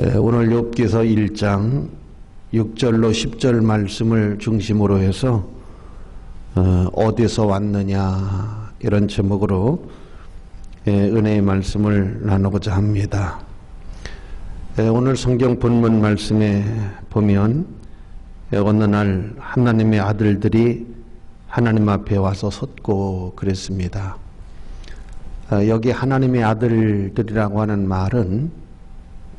오늘 욥기서 1장 6절로 10절 말씀을 중심으로 해서 어디서 왔느냐 이런 제목으로 은혜의 말씀을 나누고자 합니다. 오늘 성경 본문 말씀에 보면 어느 날 하나님의 아들들이 하나님 앞에 와서 섰고 그랬습니다. 여기 하나님의 아들들이라고 하는 말은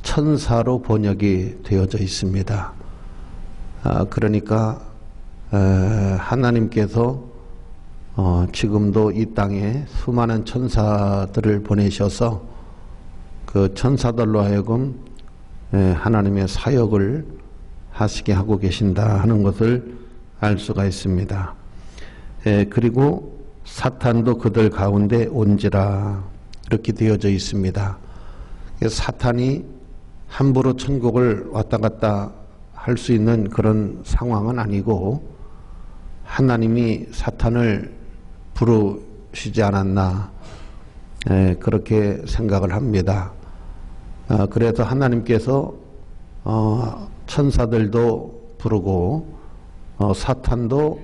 천사로 번역이 되어져 있습니다. 그러니까 하나님께서 지금도 이 땅에 수많은 천사들을 보내셔서 그 천사들로 하여금 하나님의 사역을 하시게 하고 계신다 하는 것을 알 수가 있습니다. 그리고 사탄도 그들 가운데 온지라 이렇게 되어져 있습니다. 사탄이 함부로 천국을 왔다 갔다 할 수 있는 그런 상황은 아니고 하나님이 사탄을 부르시지 않았나 그렇게 생각을 합니다. 그래서 하나님께서 천사들도 부르고 사탄도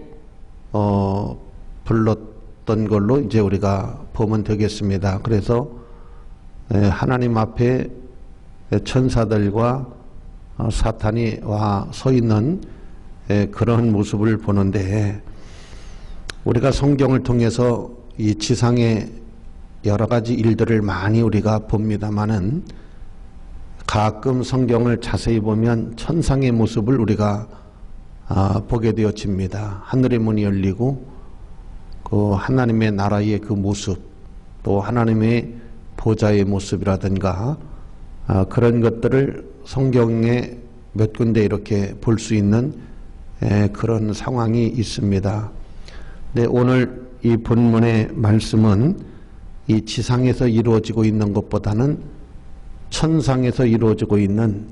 불렀던 걸로 이제 우리가 보면 되겠습니다. 그래서 하나님 앞에 천사들과 사탄이 와 서 있는 그런 모습을 보는데, 우리가 성경을 통해서 이 지상의 여러 가지 일들을 많이 우리가 봅니다마는 가끔 성경을 자세히 보면 천상의 모습을 우리가 보게 되어집니다. 하늘의 문이 열리고 그 하나님의 나라의 그 모습, 또 하나님의 보좌의 모습이라든가 그런 것들을 성경에 몇 군데 이렇게 볼 수 있는 그런 상황이 있습니다. 근데 오늘 이 본문의 말씀은 이 지상에서 이루어지고 있는 것보다는 천상에서 이루어지고 있는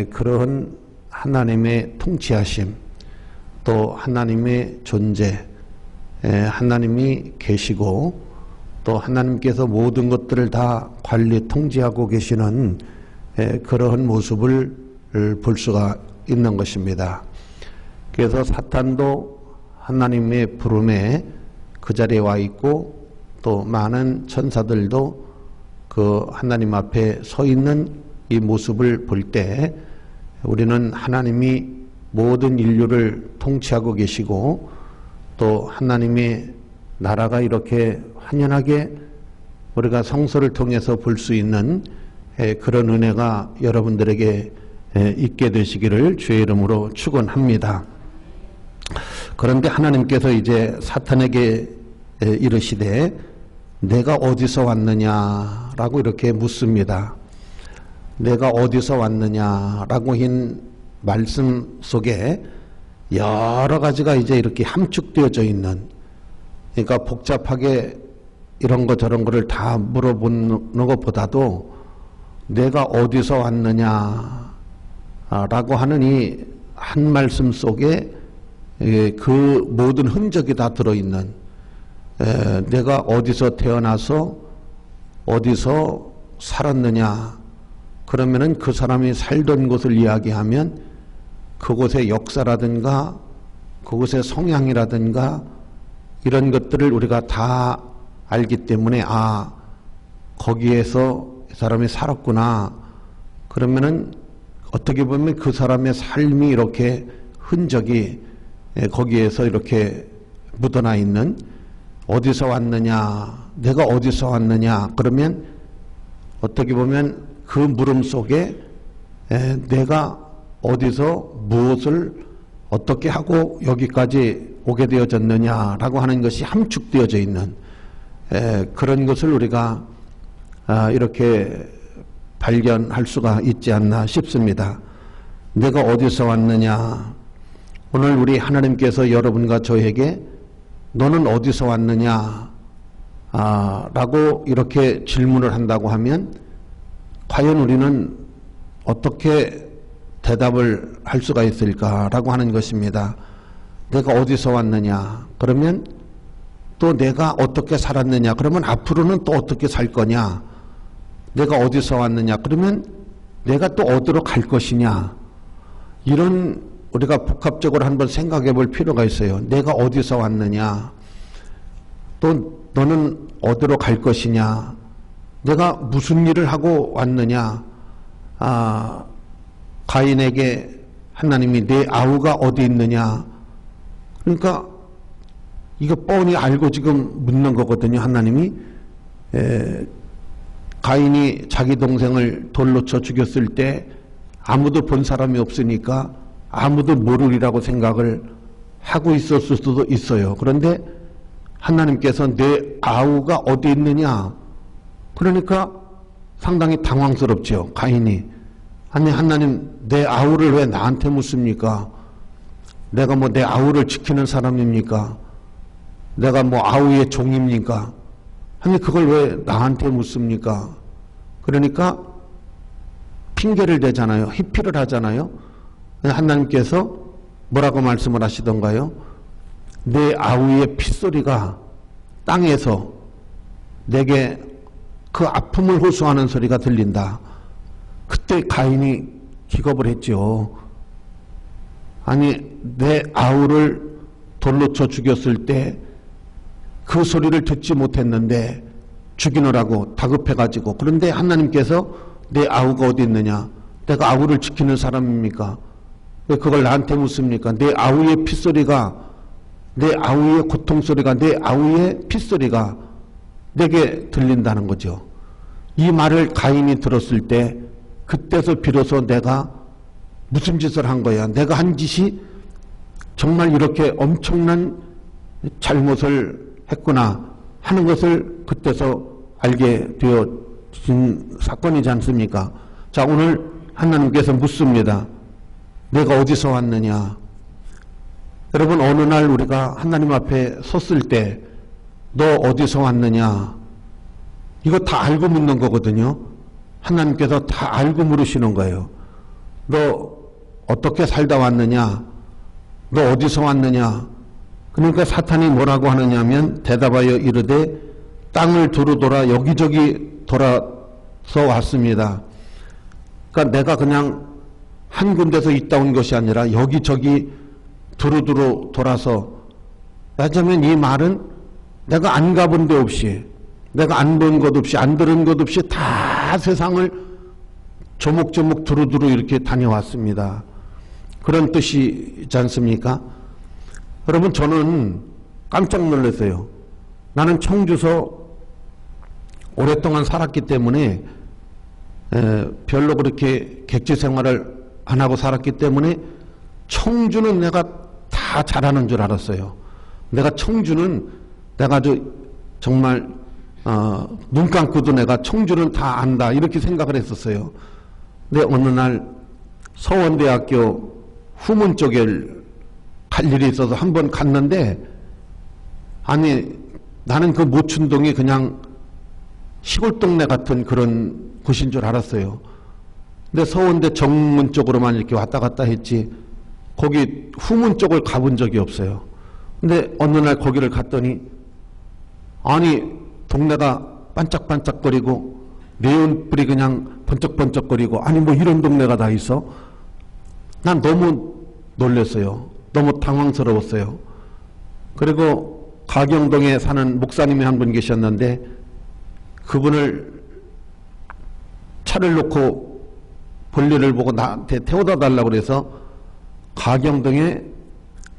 그런 하나님의 통치하심, 또 하나님의 존재, 하나님이 계시고 또 하나님께서 모든 것들을 다 관리 통제하고 계시는 그러한 모습을 볼 수가 있는 것입니다. 그래서 사탄도 하나님의 부름에 그 자리에 와 있고 또 많은 천사들도 그 하나님 앞에 서 있는 이 모습을 볼 때 우리는 하나님이 모든 인류를 통치하고 계시고 또 하나님의 나라가 이렇게 환연하게 우리가 성서를 통해서 볼 수 있는 그런 은혜가 여러분들에게 있게 되시기를 주의 이름으로 축원합니다. 그런데 하나님께서 이제 사탄에게 이르시되 내가 어디서 왔느냐라고 이렇게 묻습니다. 내가 어디서 왔느냐라고 한 말씀 속에 여러 가지가 이제 이렇게 함축되어져 있는, 그러니까 복잡하게 이런 거 저런 거를 다 물어보는 것보다도 내가 어디서 왔느냐라고 하는 이 한 말씀 속에 그 모든 흔적이 다 들어있는, 내가 어디서 태어나서 어디서 살았느냐, 그러면은 그 사람이 살던 곳을 이야기하면 그곳의 역사라든가 그곳의 성향이라든가 이런 것들을 우리가 다 알기 때문에 거기에서 이 사람이 살았구나. 그러면은 어떻게 보면 그 사람의 삶이 이렇게 흔적이 거기에서 이렇게 묻어나 있는, 어디서 왔느냐, 내가 어디서 왔느냐, 그러면 어떻게 보면 그 물음 속에 내가 어디서 무엇을 어떻게 하고 여기까지 오게 되어졌느냐라고 하는 것이 함축되어져 있는 그런 것을 우리가 이렇게 발견할 수가 있지 않나 싶습니다. 내가 어디서 왔느냐, 오늘 우리 하나님께서 여러분과 저에게 너는 어디서 왔느냐 라고 이렇게 질문을 한다고 하면 과연 우리는 어떻게 대답을 할 수가 있을까라고 하는 것입니다. 내가 어디서 왔느냐, 그러면 또 내가 어떻게 살았느냐, 그러면 앞으로는 또 어떻게 살 거냐, 내가 어디서 왔느냐, 그러면 내가 또 어디로 갈 것이냐, 이런 우리가 복합적으로 한번 생각해 볼 필요가 있어요. 내가 어디서 왔느냐, 또 너는 어디로 갈 것이냐, 내가 무슨 일을 하고 왔느냐. 가인에게 하나님이 내 아우가 어디 있느냐, 그러니까 이거 뻔히 알고 지금 묻는 거거든요. 하나님이 가인이 자기 동생을 돌로 쳐 죽였을 때 아무도 본 사람이 없으니까 아무도 모르리라고 생각을 하고 있었을 수도 있어요. 그런데 하나님께서 내 아우가 어디 있느냐, 그러니까 상당히 당황스럽죠. 가인이. 아니 하나님, 내 아우를 왜 나한테 묻습니까? 내가 뭐 내 아우를 지키는 사람입니까? 내가 뭐 아우의 종입니까? 아니 그걸 왜 나한테 묻습니까? 그러니까 핑계를 대잖아요. 희피를 하잖아요. 하나님께서 뭐라고 말씀을 하시던가요? 내 아우의 핏소리가 땅에서 내게 그 아픔을 호소하는 소리가 들린다. 그때 가인이 기겁을 했죠. 아니 내 아우를 돌로 쳐 죽였을 때 그 소리를 듣지 못했는데 죽이느라고 다급해가지고, 그런데 하나님께서 내 아우가 어디 있느냐, 내가 아우를 지키는 사람입니까? 왜 그걸 나한테 묻습니까? 내 아우의 핏소리가, 내 아우의 고통소리가, 내 아우의 핏소리가 내게 들린다는 거죠. 이 말을 가인이 들었을 때 그때서 비로소 내가 무슨 짓을 한 거야, 내가 한 짓이 정말 이렇게 엄청난 잘못을 했구나 하는 것을 그때서 알게 되어진 사건이지 않습니까? 자, 오늘 하나님께서 묻습니다. 내가 어디서 왔느냐? 여러분, 어느 날 우리가 하나님 앞에 섰을 때 너 어디서 왔느냐? 이거 다 알고 묻는 거거든요. 하나님께서 다 알고 물으시는 거예요. 너 어떻게 살다 왔느냐? 너 어디서 왔느냐? 그러니까 사탄이 뭐라고 하느냐면 대답하여 이르되 땅을 두루 돌아 여기저기 돌아서 왔습니다. 그러니까 내가 그냥 한 군데서 있다 온 것이 아니라 여기저기 두루두루 돌아서, 하자면 이 말은 내가 안 가본 데 없이, 내가 안 본 것 없이, 안 들은 것 없이 다 세상을 조목조목 두루두루 이렇게 다녀왔습니다. 그런 뜻이지 않습니까? 여러분, 저는 깜짝 놀랐어요. 나는 청주서 오랫동안 살았기 때문에 별로 그렇게 객지 생활을 안 하고 살았기 때문에 청주는 내가 다 잘하는 줄 알았어요. 내가 청주는 내가 정말 눈 감고도 내가 청주는 다 안다 이렇게 생각을 했었어요. 근데 어느 날 서원대학교 후문 쪽에 갈 일이 있어서 한번 갔는데, 아니 나는 그 모춘동이 그냥 시골 동네 같은 그런 곳인 줄 알았어요. 근데 서원대 정문 쪽으로만 이렇게 왔다 갔다 했지 거기 후문 쪽을 가본 적이 없어요. 근데 어느 날 거기를 갔더니 아니 동네가 반짝반짝거리고 네온불이 그냥 번쩍번쩍거리고, 아니 뭐 이런 동네가 다 있어? 난 너무 놀랐어요. 너무 당황스러웠어요. 그리고 가경동에 사는 목사님이 한 분 계셨는데 그분을 차를 놓고 볼일을 보고 나한테 태워다 달라고 그래서 가경동에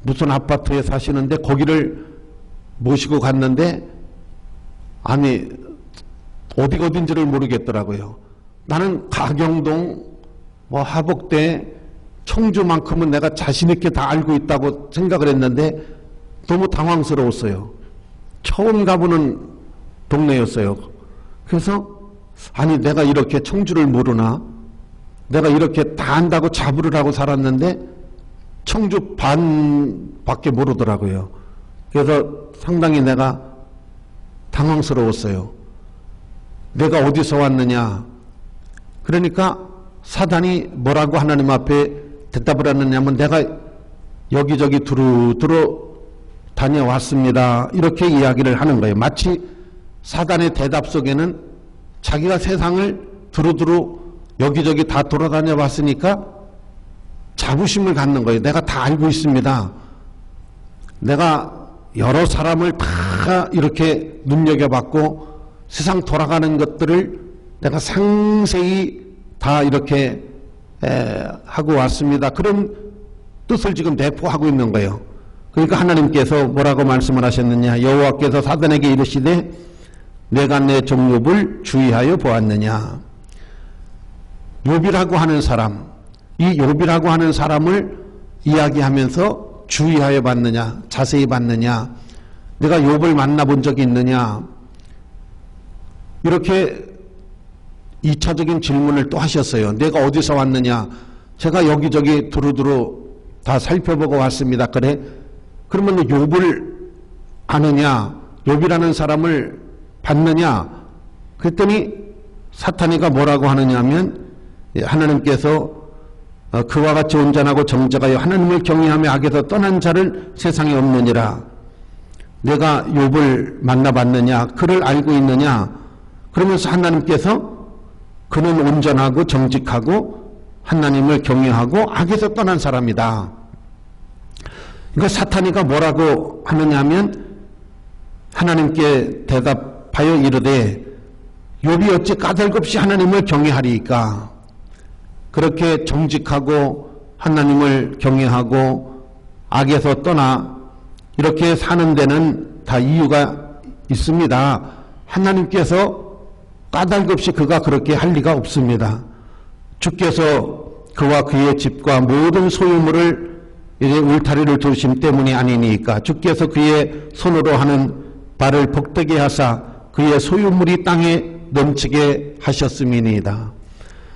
무슨 아파트에 사시는데 거기를 모시고 갔는데, 아니 어디가 어딘지를 모르겠더라고요. 나는 가경동 뭐 하복대 청주만큼은 내가 자신 있게 다 알고 있다고 생각을 했는데 너무 당황스러웠어요. 처음 가보는 동네였어요. 그래서 아니 내가 이렇게 청주를 모르나, 내가 이렇게 다 안다고 자부를 하고 살았는데 청주 반밖에 모르더라고요. 그래서 상당히 내가 당황스러웠어요. 내가 어디서 왔느냐? 그러니까 사단이 뭐라고 하나님 앞에 대답을 하느냐면 내가 여기저기 두루두루 다녀왔습니다. 이렇게 이야기를 하는 거예요. 마치 사단의 대답 속에는 자기가 세상을 두루두루 여기저기 다 돌아다녀 봤으니까 자부심을 갖는 거예요. 내가 다 알고 있습니다. 내가 여러 사람을 다 이렇게 눈여겨봤고 세상 돌아가는 것들을 내가 상세히 다 이렇게 하고 왔습니다. 그런 뜻을 지금 내포하고 있는 거예요. 그러니까 하나님께서 뭐라고 말씀을 하셨느냐. 여호와께서 사단에게 이르시되 내가 내 종 욥을 주의하여 보았느냐. 욥이라고 하는 사람, 이 욥이라고 하는 사람을 이야기하면서 주의하여 봤느냐, 자세히 봤느냐, 내가 욥을 만나본 적이 있느냐, 이렇게 2차적인 질문을 또 하셨어요. 내가 어디서 왔느냐. 제가 여기저기 두루두루 다 살펴보고 왔습니다. 그래? 그러면 욥을 아느냐, 욥이라는 사람을 봤느냐. 그랬더니 사탄이가 뭐라고 하느냐 하면 하나님께서 그와 같이 온전하고 정직하여 하나님을 경외하며 악에서 떠난 자를 세상에 없느니라. 내가 욥을 만나봤느냐, 그를 알고 있느냐. 그러면서 하나님께서 그는 온전하고 정직하고 하나님을 경외하고 악에서 떠난 사람이다. 그러니까 사탄이가 뭐라고 하느냐 하면 하나님께 대답하여 이르되 욥이 어찌 까닭없이 하나님을 경외하리이까. 그렇게 정직하고 하나님을 경외하고 악에서 떠나 이렇게 사는 데는 다 이유가 있습니다. 하나님께서 까닭없이 그가 그렇게 할 리가 없습니다. 주께서 그와 그의 집과 모든 소유물을 이제 울타리를 두심 때문이 아니니까. 주께서 그의 손으로 하는 발을 복되게 하사 그의 소유물이 땅에 넘치게 하셨음이니이다.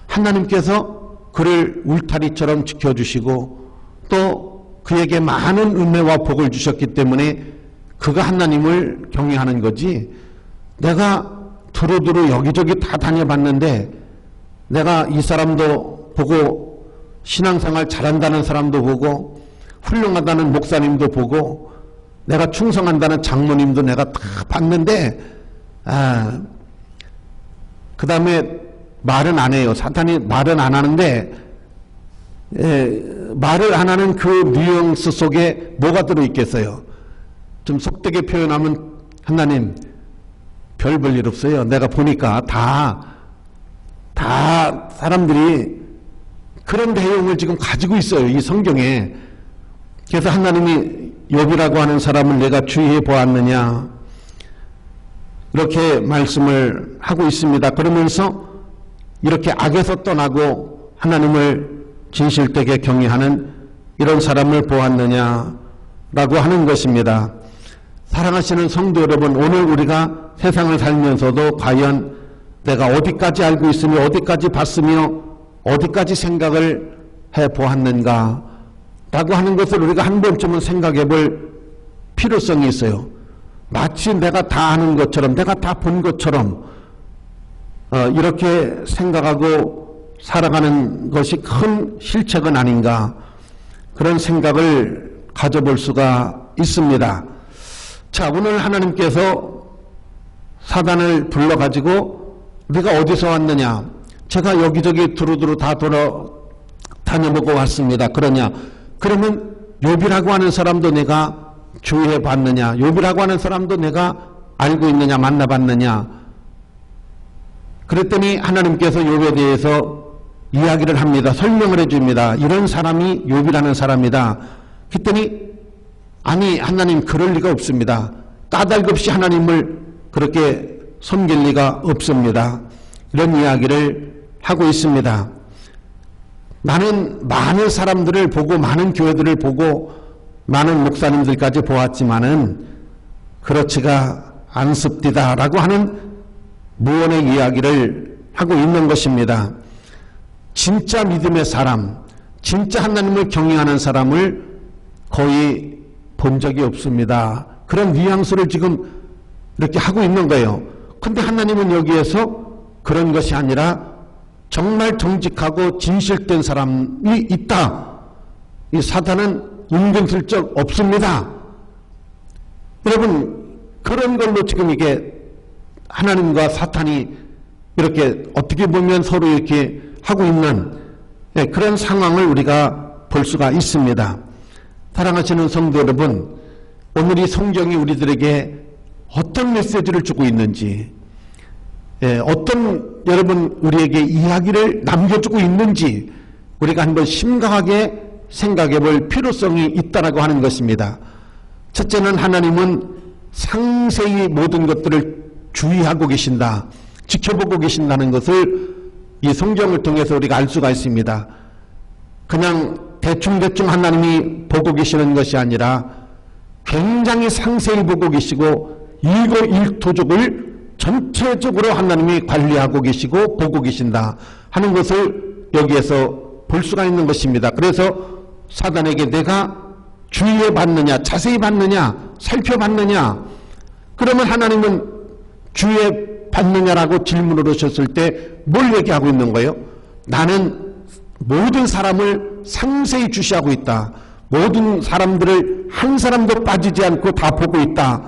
하나님께서 그를 울타리처럼 지켜주시고 또 그에게 많은 은혜와 복을 주셨기 때문에 그가 하나님을 경외하는 거지. 내가 두루두루 여기저기 다 다녀봤는데 내가 이 사람도 보고 신앙생활 잘한다는 사람도 보고 훌륭하다는 목사님도 보고 내가 충성한다는 장모님도 내가 다 봤는데 그 다음에 말은 안 해요. 사탄이 말은 안 하는데 말을 안 하는 그 뉘앙스 속에 뭐가 들어있겠어요. 좀 속되게 표현하면 하나님 별 볼 일 없어요. 내가 보니까 다 사람들이 그런 내용을 지금 가지고 있어요. 이 성경에. 그래서 하나님이 욥이라고 하는 사람을 내가 주의해 보았느냐 이렇게 말씀을 하고 있습니다. 그러면서 이렇게 악에서 떠나고 하나님을 진실되게 경외하는 이런 사람을 보았느냐라고 하는 것입니다. 사랑하시는 성도 여러분, 오늘 우리가 세상을 살면서도 과연 내가 어디까지 알고 있으며 어디까지 봤으며 어디까지 생각을 해보았는가 라고 하는 것을 우리가 한 번쯤은 생각해 볼 필요성이 있어요. 마치 내가 다 아는 것처럼 내가 다 본 것처럼 이렇게 생각하고 살아가는 것이 큰 실책은 아닌가 그런 생각을 가져볼 수가 있습니다. 자, 오늘 하나님께서 사단을 불러가지고 네가 어디서 왔느냐. 제가 여기저기 두루두루 다 다녀보고 왔습니다. 그러냐. 그러면 욥이라고 하는 사람도 내가 주의해 봤느냐. 욥이라고 하는 사람도 내가 알고 있느냐, 만나봤느냐. 그랬더니 하나님께서 욥에 대해서 이야기를 합니다. 설명을 해줍니다. 이런 사람이 욥이라는 사람이다. 그랬더니 아니 하나님 그럴 리가 없습니다. 까닭없이 하나님을 그렇게 섬길 리가 없습니다. 이런 이야기를 하고 있습니다. 나는 많은 사람들을 보고 많은 교회들을 보고 많은 목사님들까지 보았지만은 그렇지가 않습니다 라고 하는 무언의 이야기를 하고 있는 것입니다. 진짜 믿음의 사람, 진짜 하나님을 경외하는 사람을 거의 본 적이 없습니다. 그런 뉘앙스를 지금 이렇게 하고 있는 거예요. 근데 하나님은 여기에서 그런 것이 아니라 정말 정직하고 진실된 사람이 있다. 이 사단은 은근슬쩍 없습니다. 여러분, 그런 걸로 지금 이게 하나님과 사탄이 이렇게 어떻게 보면 서로 이렇게 하고 있는 그런 상황을 우리가 볼 수가 있습니다. 사랑하시는 성도 여러분, 오늘 이 성경이 우리들에게 어떤 메시지를 주고 있는지, 어떤 여러분 우리에게 이야기를 남겨주고 있는지 우리가 한번 심각하게 생각해 볼 필요성이 있다라고 하는 것입니다. 첫째는 하나님은 상세히 모든 것들을 주의하고 계신다, 지켜보고 계신다는 것을 이 성경을 통해서 우리가 알 수가 있습니다. 그냥 대충대충 하나님이 보고 계시는 것이 아니라 굉장히 상세히 보고 계시고 일거일투족을 전체적으로 하나님이 관리하고 계시고 보고 계신다 하는 것을 여기에서 볼 수가 있는 것입니다. 그래서 사단에게 내가 주의해 봤느냐, 자세히 봤느냐, 살펴봤느냐, 그러면 하나님은 주의해 봤느냐라고 질문을 하셨을 때 뭘 얘기하고 있는 거예요? 나는 모든 사람을 상세히 주시하고 있다. 모든 사람들을 한 사람도 빠지지 않고 다 보고 있다.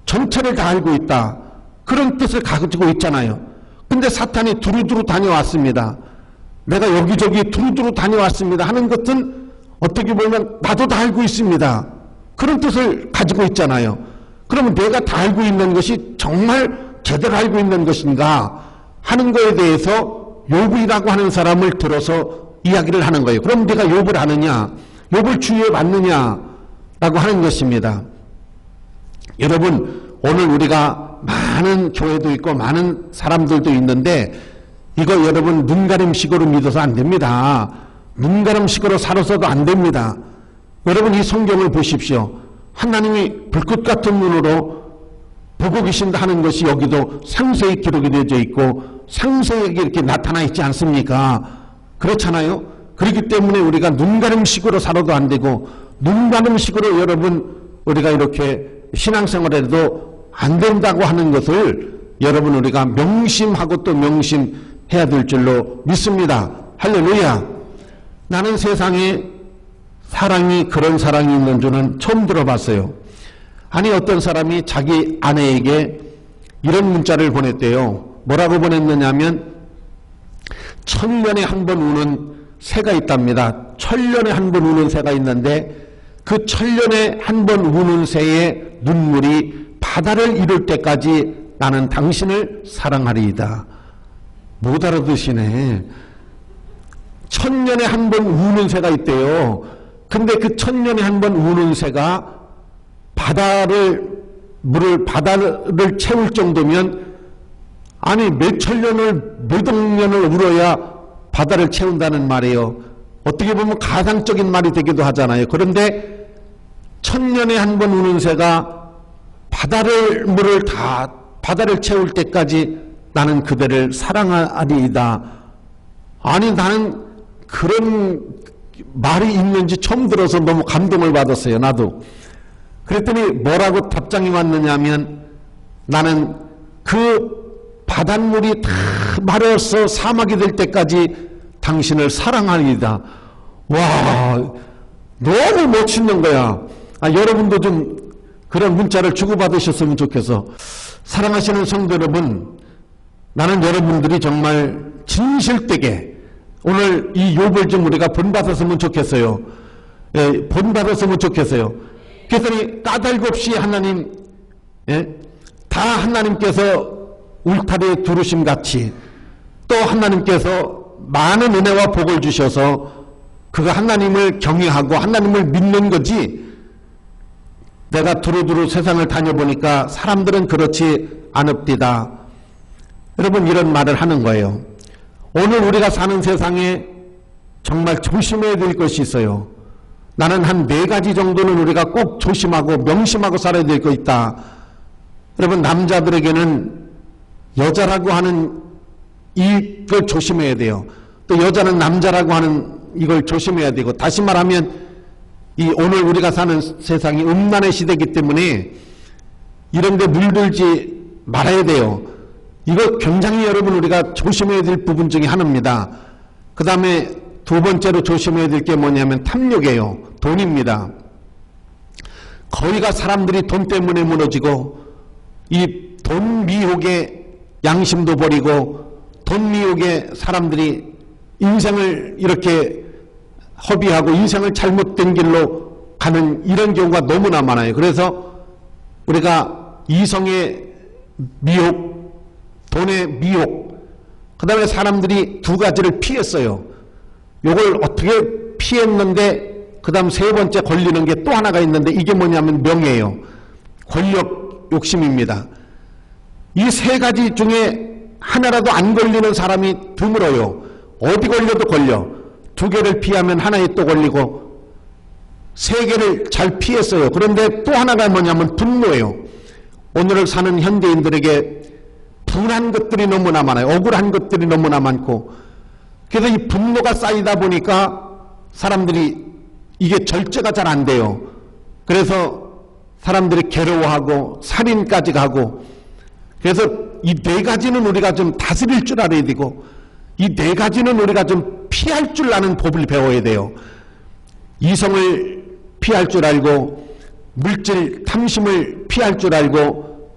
전체를 다 알고 있다. 그런 뜻을 가지고 있잖아요. 근데 사탄이 두루두루 다녀왔습니다. 내가 여기저기 두루두루 다녀왔습니다 하는 것은 어떻게 보면 나도 다 알고 있습니다. 그런 뜻을 가지고 있잖아요. 그러면 내가 다 알고 있는 것이 정말 제대로 알고 있는 것인가 하는 거에 대해서 욥이라고 하는 사람을 들어서 이야기를 하는 거예요. 그럼 내가 욥을 아느냐, 욥을 주의해 봤느냐 라고 하는 것입니다. 여러분, 오늘 우리가 많은 교회도 있고 많은 사람들도 있는데 이거 여러분 눈가림식으로 믿어서 안 됩니다. 눈가림식으로 살아서도 안 됩니다. 여러분 이 성경을 보십시오. 하나님이 불꽃 같은 눈으로 보고 계신다 하는 것이 여기도 상세히 기록이 되어져 있고 상세하게 이렇게 나타나 있지 않습니까? 그렇잖아요. 그렇기 때문에 우리가 눈가림식으로 살아도 안 되고 눈가림식으로 여러분 우리가 이렇게 신앙생활에도 안 된다고 하는 것을 여러분 우리가 명심하고 또 명심해야 될 줄로 믿습니다. 할렐루야. 나는 세상에 사랑이 그런 사랑이 있는 줄은 처음 들어봤어요. 아니 어떤 사람이 자기 아내에게 이런 문자를 보냈대요. 뭐라고 보냈느냐면 천년에 한 번 우는 새가 있답니다. 천년에 한 번 우는 새가 있는데 그 천년에 한 번 우는 새의 눈물이 바다를 이룰 때까지 나는 당신을 사랑하리이다. 못 알아듣시네. 천년에 한 번 우는 새가 있대요. 근데 그 천년에 한 번 우는 새가 바다를 채울 정도면 아니 몇 천년을 몇 억년을 울어야 바다를 채운다는 말이에요. 어떻게 보면 가상적인 말이 되기도 하잖아요. 그런데 천년에 한 번 우는 새가 바다를 채울 때까지 나는 그대를 사랑하리이다. 아니 나는 그런 말이 있는지 처음 들어서 너무 감동을 받았어요. 나도. 그랬더니 뭐라고 답장이 왔느냐면 나는 그 바닷물이 다 마려서 사막이 될 때까지 당신을 사랑하리이다. 와, 너무 멋있는 거야. 여러분도 좀 그런 문자를 주고받으셨으면 좋겠어. 사랑하시는 성도 여러분, 나는 여러분들이 정말 진실되게 오늘 이 욥을 좀 우리가 본받았으면 좋겠어요. 본받았으면 좋겠어요. 그랬더니 까닭 없이 하나님, 다 하나님께서 울타리에 두르심 같이 또 하나님께서 많은 은혜와 복을 주셔서 그가 하나님을 경외하고 하나님을 믿는 거지, 내가 두루두루 세상을 다녀보니까 사람들은 그렇지 않읍디다. 여러분 이런 말을 하는 거예요. 오늘 우리가 사는 세상에 정말 조심해야 될 것이 있어요. 나는 한 4가지 정도는 우리가 꼭 조심하고 명심하고 살아야 될 거 있다. 여러분 남자들에게는 여자라고 하는 이걸 조심해야 돼요. 또 여자는 남자라고 하는 이걸 조심해야 되고, 다시 말하면 이 오늘 우리가 사는 세상이 음란의 시대이기 때문에 이런 데 물들지 말아야 돼요. 이거 굉장히 여러분 우리가 조심해야 될 부분 중에 하나입니다. 그 다음에 2번째로 조심해야 될 게 뭐냐면 탐욕이에요. 돈입니다. 거의가 사람들이 돈 때문에 무너지고 이 돈 미혹에 양심도 버리고 돈 미혹에 사람들이 인생을 이렇게 허비하고 인생을 잘못된 길로 가는 이런 경우가 너무나 많아요. 그래서 우리가 이성의 미혹, 돈의 미혹, 그 다음에 사람들이 두 가지를 피했어요. 요걸 어떻게 피했는데 그 다음 세 번째 걸리는 게 또 하나가 있는데 이게 뭐냐면 명예예요. 권력 욕심입니다. 이 세 가지 중에 하나라도 안 걸리는 사람이 드물어요. 어디 걸려도 걸려. 두 개를 피하면 하나에 또 걸리고 세 개를 잘 피했어요. 그런데 또 하나가 뭐냐면 분노예요. 오늘을 사는 현대인들에게 분한 것들이 너무나 많아요. 억울한 것들이 너무나 많고, 그래서 이 분노가 쌓이다 보니까 사람들이 이게 절제가 잘 안 돼요. 그래서 사람들이 괴로워하고 살인까지 가고, 그래서 이 네 가지는 우리가 좀 다스릴 줄 알아야 되고, 이 네 가지는 우리가 좀 피할 줄 아는 법을 배워야 돼요. 이성을 피할 줄 알고, 물질 탐심을 피할 줄 알고,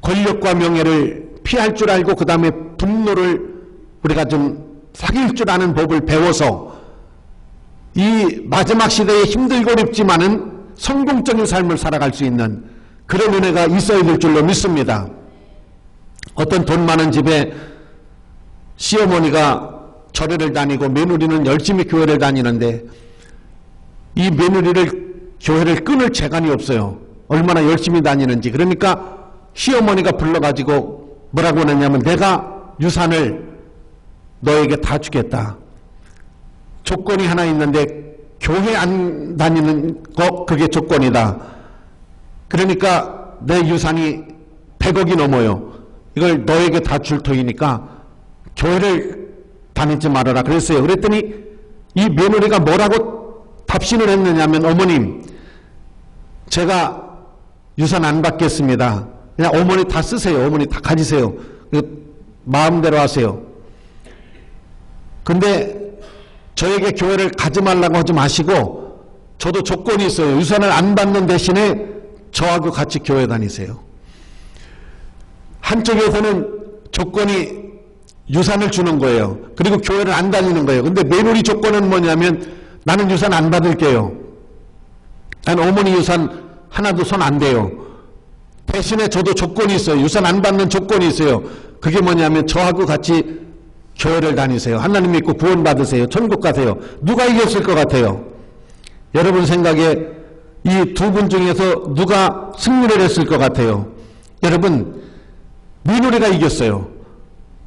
권력과 명예를 피할 줄 알고, 그 다음에 분노를 우리가 좀 사귈 줄 아는 법을 배워서 이 마지막 시대에 힘들고 어렵지만은 성공적인 삶을 살아갈 수 있는 그런 은혜가 있어야 될 줄로 믿습니다. 어떤 돈 많은 집에 시어머니가 절에를 다니고 며느리는 열심히 교회를 다니는데 이 며느리를 교회를 끊을 재간이 없어요. 얼마나 열심히 다니는지. 그러니까 시어머니가 불러가지고 뭐라고 하느냐면 내가 유산을 너에게 다 주겠다. 조건이 하나 있는데 교회 안 다니는 거 그게 조건이다. 그러니까 내 유산이 100억이 넘어요. 이걸 너에게 다 줄 터이니까 교회를 다니지 말아라 그랬어요. 그랬더니 이 며느리가 뭐라고 답신을 했느냐면 어머님 제가 유산 안 받겠습니다. 그냥 어머니 다 쓰세요. 어머니 다 가지세요. 마음대로 하세요. 근데 저에게 교회를 가지 말라고 하지 마시고 저도 조건이 있어요. 유산을 안 받는 대신에 저하고 같이 교회 다니세요. 한쪽에서는 조건이 유산을 주는 거예요. 그리고 교회를 안 다니는 거예요. 근데 며느리 조건은 뭐냐면 나는 유산 안 받을게요. 난 어머니 유산 하나도 손 안 대요. 대신에 저도 조건이 있어요. 유산 안 받는 조건이 있어요. 그게 뭐냐면 저하고 같이 교회를 다니세요. 하나님 믿고 구원 받으세요. 천국 가세요. 누가 이겼을 것 같아요? 여러분 생각에 이 두 분 중에서 누가 승리를 했을 것 같아요? 여러분 며느리가 이겼어요.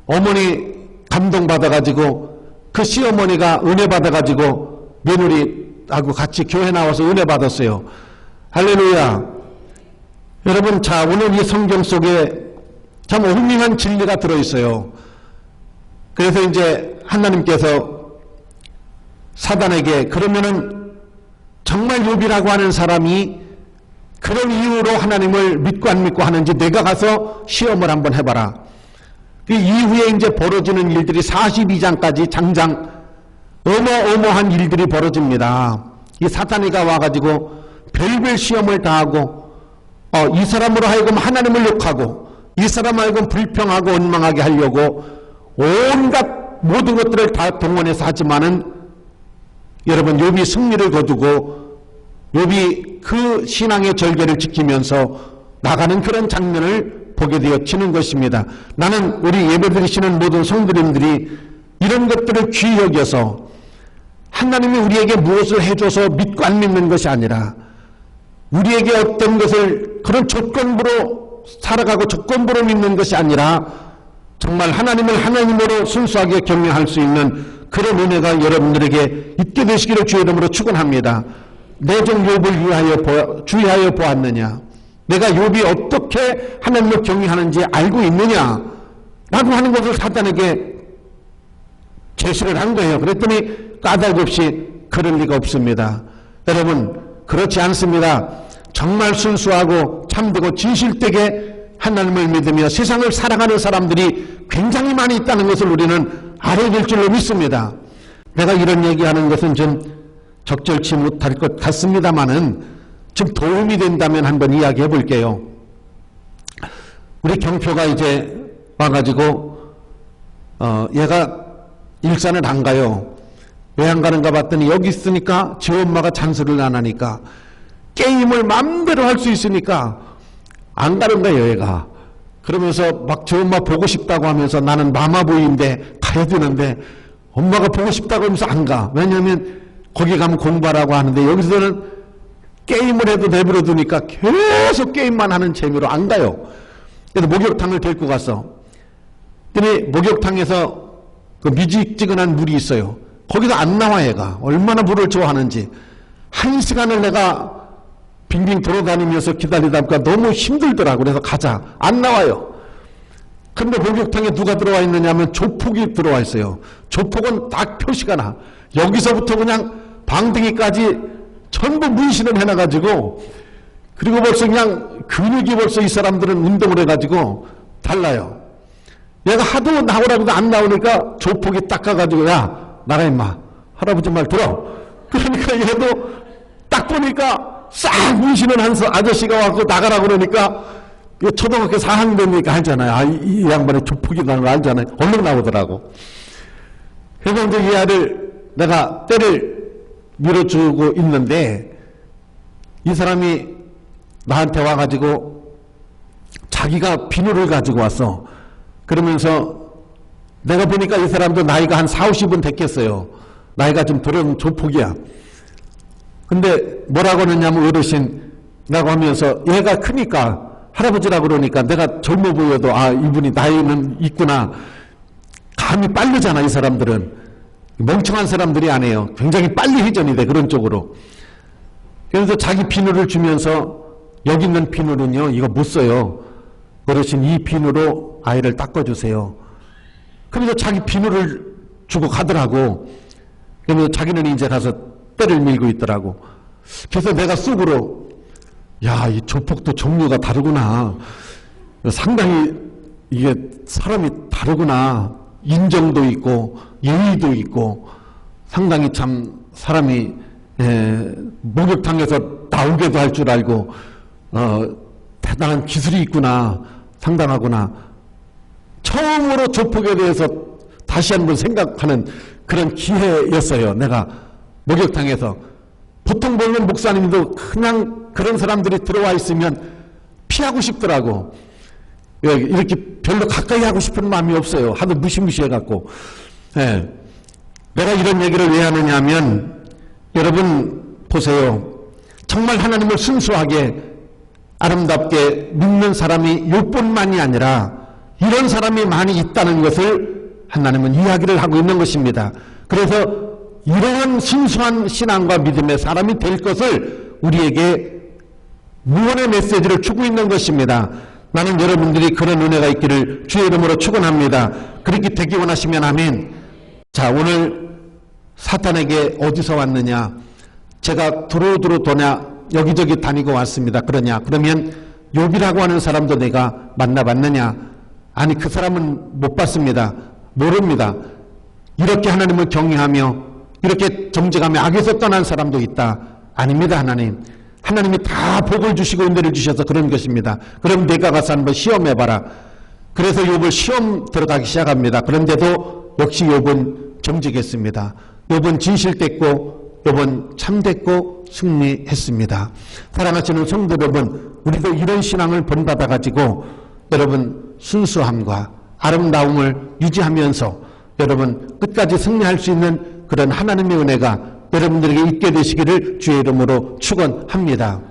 어머니 감동받아가지고 그 시어머니가 은혜 받아가지고 며느리하고 같이 교회 나와서 은혜 받았어요. 할렐루야. 여러분 자 오늘 이 성경 속에 참 오묘한 진리가 들어있어요. 그래서 이제 하나님께서 사단에게 그러면은 정말 욥이라고 하는 사람이 그런 이유로 하나님을 믿고 안 믿고 하는지 내가 가서 시험을 한번 해봐라. 그 이후에 이제 벌어지는 일들이 42장까지 장장 어마어마한 일들이 벌어집니다. 이 사탄이가 와가지고 별별 시험을 당하고 이 사람으로 하여금 하나님을 욕하고 이 사람 하여금 불평하고 원망하게 하려고 온갖 모든 것들을 다 동원해서 하지만은 여러분 욥이 승리를 거두고 욥이 그 신앙의 절개를 지키면서 나가는 그런 장면을 보게 되어지는 것입니다. 나는 우리 예배드리시는 모든 성도님들이 이런 것들을 귀히 여겨서 하나님이 우리에게 무엇을 해줘서 믿고 안 믿는 것이 아니라 우리에게 어떤 것을 그런 조건부로 살아가고 조건부로 믿는 것이 아니라 정말 하나님을 하나님으로 순수하게 경외할 수 있는 그런 은혜가 여러분들에게 있게 되시기를 주의 이름으로 축원합니다. 내 종 욥을 주의하여 보았느냐? 내가 욥이 어떻게 하나님을 경외하는지 알고 있느냐? 라고 하는 것을 사단에게 제시를 한 거예요. 그랬더니 까닭없이 그럴 리가 없습니다. 여러분 그렇지 않습니다. 정말 순수하고 참되고 진실되게 하나님을 믿으며 세상을 살아가는 사람들이 굉장히 많이 있다는 것을 우리는 알아야 될 줄로 믿습니다. 내가 이런 얘기하는 것은 좀 적절치 못할 것 같습니다만은 좀 도움이 된다면 한번 이야기해 볼게요. 우리 경표가 이제 와가지고 얘가 일산을 안 가요. 왜 안 가는가 봤더니 여기 있으니까 지 엄마가 잔소리를 안 하니까 게임을 마음대로 할 수 있으니까 안 가는 거예요, 얘가. 그러면서 막 지 엄마 보고 싶다고 하면서 나는 마마보이인데 가야 되는데 엄마가 보고 싶다고 하면서 안 가. 왜냐하면 거기 가면 공부하라고 하는데 여기서는 게임을 해도 내버려 두니까 계속 게임만 하는 재미로 안 가요. 그래서 목욕탕을 데리고 갔어. 근데 목욕탕에서 그 미지근한 물이 있어요. 거기서 안 나와 얘가. 얼마나 물을 좋아하는지. 1시간을 내가 빙빙 돌아다니면서 기다리다 보니까 너무 힘들더라고. 그래서 가자. 안 나와요. 근데 목욕탕에 누가 들어와 있느냐 하면 조폭이 들어와 있어요. 조폭은 딱 표시가 나. 여기서부터 그냥 방댕이까지 전부 문신을 해놔가지고, 그리고 벌써 그냥 근육이 벌써 이 사람들은 운동을 해가지고 달라요. 얘가 하도 나오라고 해도 안 나오니까 조폭이 딱 가가지고, 야, 나가 임마. 할아버지 말 들어. 그러니까 얘도 딱 보니까 싹 문신을 한 아저씨가 와서 나가라고 그러니까, 초등학교 4학년 되니까 알잖아요. 아, 이 양반의 조폭이라는 거 알잖아요. 얼른 나오더라고. 그래서 이제 이 아이를 내가 때를 밀어주고 있는데, 이 사람이 나한테 와가지고 자기가 비누를 가지고 왔어. 그러면서 내가 보니까 이 사람도 나이가 한 40, 50은 됐겠어요. 나이가 좀 들은 조폭이야. 근데 뭐라고 하느냐면 어르신이라고 하면서 얘가 크니까 할아버지라고 그러니까 내가 젊어 보여도 아, 이분이 나이는 있구나. 감이 빠르잖아, 이 사람들은. 멍청한 사람들이 아니에요. 굉장히 빨리 회전이 돼, 그런 쪽으로. 그래서 자기 비누를 주면서 여기 있는 비누는요, 이거 못 써요. 어르신 이 비누로 아이를 닦아주세요. 그래서 자기 비누를 주고 가더라고. 그러면서 자기는 이제 가서 때를 밀고 있더라고. 그래서 내가 속으로, 야, 이 조폭도 종류가 다르구나. 상당히 이게 사람이 다르구나. 인정도 있고 예의도 있고 상당히 참 사람이 목욕탕에서 나오게도 할 줄 알고 대단한 기술이 있구나. 상당하구나. 처음으로 조폭에 대해서 다시 한번 생각하는 그런 기회였어요. 내가 목욕탕에서. 보통 보면 목사님도 그냥 그런 사람들이 들어와 있으면 피하고 싶더라고. 이렇게 별로 가까이 하고 싶은 마음이 없어요. 하도 무시무시해갖고. 예. 내가 이런 얘기를 왜 하느냐 하면, 여러분 보세요. 정말 하나님을 순수하게 아름답게 믿는 사람이 요뿐만이 아니라 이런 사람이 많이 있다는 것을 하나님은 이야기를 하고 있는 것입니다. 그래서 이러한 순수한 신앙과 믿음의 사람이 될 것을 우리에게 무언의 메시지를 주고 있는 것입니다. 나는 여러분들이 그런 은혜가 있기를 주의 이름으로 축원합니다. 그렇게 되기 원하시면 아멘. 자, 오늘 사탄에게 어디서 왔느냐? 제가 두루두루 도냐 여기저기 다니고 왔습니다. 그러냐? 그러면 욥이라고 하는 사람도 내가 만나봤느냐? 아니, 그 사람은 못 봤습니다. 모릅니다. 이렇게 하나님을 경외하며 이렇게 정직하며 악에서 떠난 사람도 있다. 아닙니다. 하나님이 다 복을 주시고 은혜를 주셔서 그런 것입니다. 그럼 내가 가서 한번 시험해봐라. 그래서 욥을 시험 들어가기 시작합니다. 그런데도 역시 욥은 정직했습니다. 욥은 진실됐고 욥은 참됐고 승리했습니다. 사랑하시는 성도 여러분, 우리도 이런 신앙을 본받아 가지고 여러분 순수함과 아름다움을 유지하면서 여러분 끝까지 승리할 수 있는 그런 하나님의 은혜가 여러분들에게 있게 되시기를 주의 이름으로 축원합니다.